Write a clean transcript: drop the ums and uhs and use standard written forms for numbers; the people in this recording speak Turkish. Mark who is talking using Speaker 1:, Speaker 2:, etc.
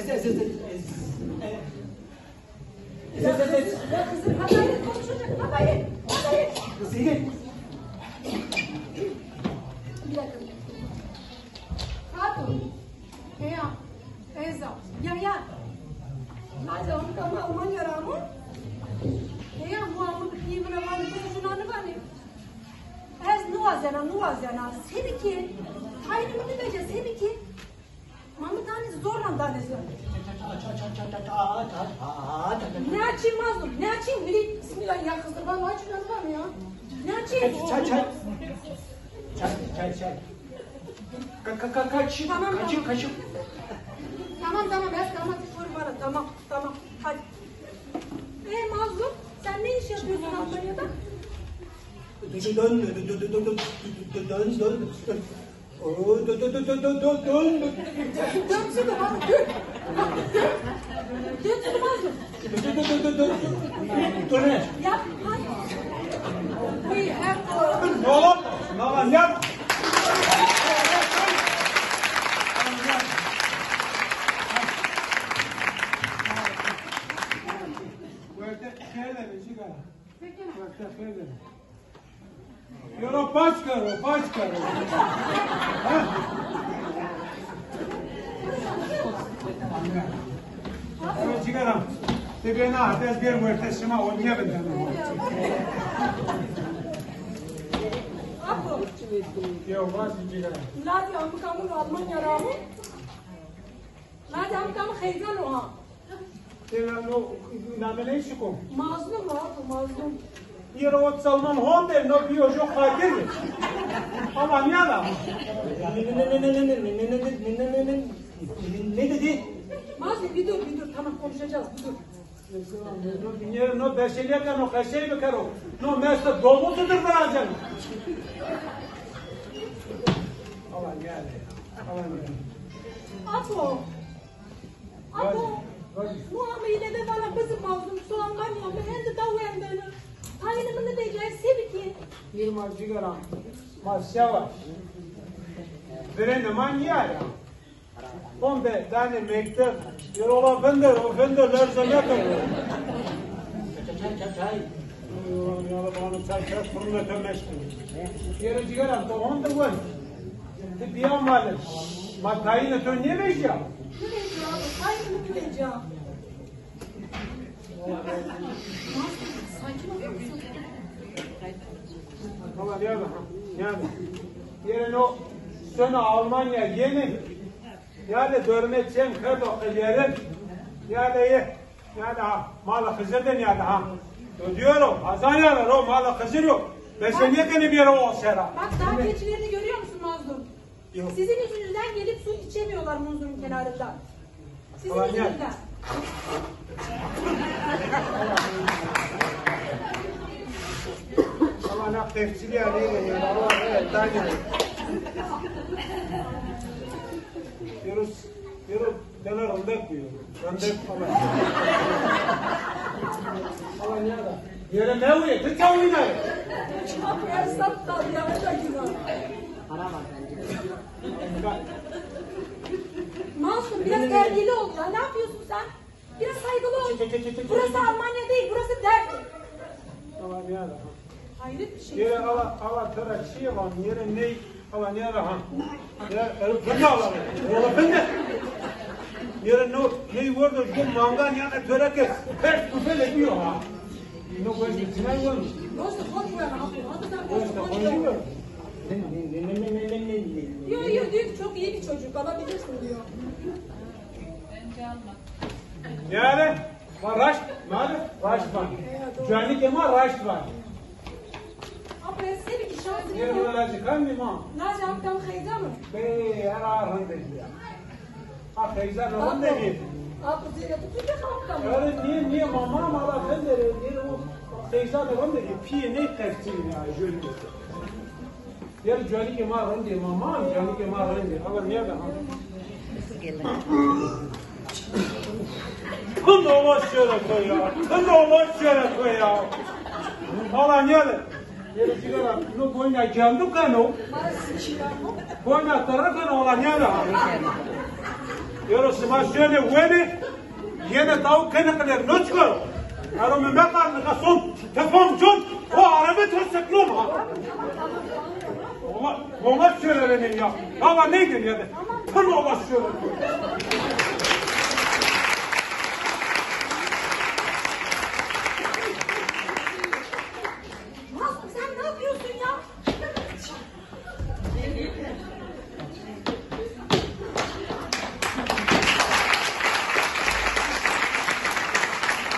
Speaker 1: kızım Hatay'la konuşacak. Hatay'ı.
Speaker 2: Kızı gel.
Speaker 1: Bir dakika. Hatun. Ya. Eza. Ya. Hadi onu kama Almanya ramu. Ya bu amı kıyımına var. Bu şunanı var. Ez nuazena. Seninki. Tayyip'ini diyeceğiz. Seninki. Mamı tanesi zorla tanesi. Ne açayım mazlum? Ne açayım? Bismillah ya kızdır. Bana açın var mı ya? Ne açayım?
Speaker 2: Çay. Kaçım.
Speaker 1: Tamam. Ben tamam. Tamam. Hadi. Mazlum sen ne iş yapıyorsun Antalya'da? Dönsün baba. Dönsün Mazlum. Yap. We have to.
Speaker 2: Oğlum, yap. Io pačkaro. Evo cigaram. Ti bi na, te zbir mojete svima od njebeda.
Speaker 1: Apo.
Speaker 2: Evo, vas i cigaram.
Speaker 1: Nadi amkamun Almanya rahu. Nadi amkamun Xeyzan oha.
Speaker 2: Namele işikom.
Speaker 1: Mazlum Apo, mazlum.
Speaker 2: Io od Salman Honda, no bio jo kadir. Ama niyala. Ne dedi?
Speaker 1: Mazlum bir dur. Tamam konuşacağız. Bir dur.
Speaker 2: No beşeliğe no kaşeyi mi karo? No mesle domuzudur vereceğim. Allah geldi.
Speaker 1: Apo. Bu amile de bana kızım mazlum soğan var ya. Ben de davrandım. Tayyip'ini diyeceğiz. Sevki.
Speaker 2: Bir cigaram. Yavaş. Verene manyağı ya. 15 tane mektep. Yola fındır, lerzeme kalıyor. Çay. Yola bana çay fırına tömeştim. Yere cigaram, to on the one. Ti pijam vale. Ma Tayyip'ine to ne veşya?
Speaker 1: Ne diyeceğim? Tayyip'ini diyeceğim. Sakin olur musun?
Speaker 2: Ama yani. Yere o sene Almanya yeni. Yani dörmetçen kırdo ilerim. Yani mala kızırdın yani ha. Diyorum hazanyalar o mala kızır yok. Ben sen niye bir yere o sera?
Speaker 1: Bak daha keçilerini görüyor musun mazlum?
Speaker 2: Yok.
Speaker 1: Sizin yüzünüzden gelip su içemiyorlar muzurun kenarında. Sizin
Speaker 2: Ulan
Speaker 1: yüzünüzden.
Speaker 2: Ama nak tefsili aleyhi geliyor. Allah evet daha geliyor. Yürü döner önde koyuyor. Önde falan. Allah niye da? Yere ne oluyor? Tık ya oynar.
Speaker 1: Çok ersat kaldı ya. O da güzel. Mazlum biraz terbiyeli ol ya. Ne yapıyorsun sen? Biraz saygılı ol. Burası Almanya değil. Burası Derbi.
Speaker 2: Allah niye da?
Speaker 1: Hayret bir şey.
Speaker 2: Yere ala tıra şey var. Yere ne? Allah niye da? Yere fındı alalım. Yola fındı. Yere ne vardı? Şu mangan yana töreke pers kufele diyor ha. No pues ne var?
Speaker 1: Dostu koş ver. Hadi sen koş.
Speaker 2: Dostu
Speaker 1: Koş
Speaker 2: konuşuyor.
Speaker 1: Diyor diyor ki çok iyi bir çocuk. Alabilirsin diyor.
Speaker 2: Yani var raşt var. Güvenlik ama raşt var.
Speaker 1: Abi seni ki şansın
Speaker 2: Yere
Speaker 1: yok.
Speaker 2: öyle çıkan mı ma?
Speaker 1: Nerede amcam Xeyza mı?
Speaker 2: Be ararın dedi ya. Ha teyze ne dedi?
Speaker 1: Abi diye tutacak amcam.
Speaker 2: Öyle niye mama mala ben de diye o teyze ne dedi? Piye ne tefsir ya jölü. Yer jölü ki ma rende mama jölü ki ma rende. Ama niye de? Kındı olmaz şöyle koy ya. Hala niye de? Yeri sigara, no boyna geldi kano. Boyna tarafına hala niye de? Yarısıma şöyle güveni. Yine tavuk kınıklar ne çıkar? Arımı mekanlı kason. Tefamcun. O arabı tırsıklım ha. Ona şöyle benim ya. Ama neydin ya da? Tam ola şöyle.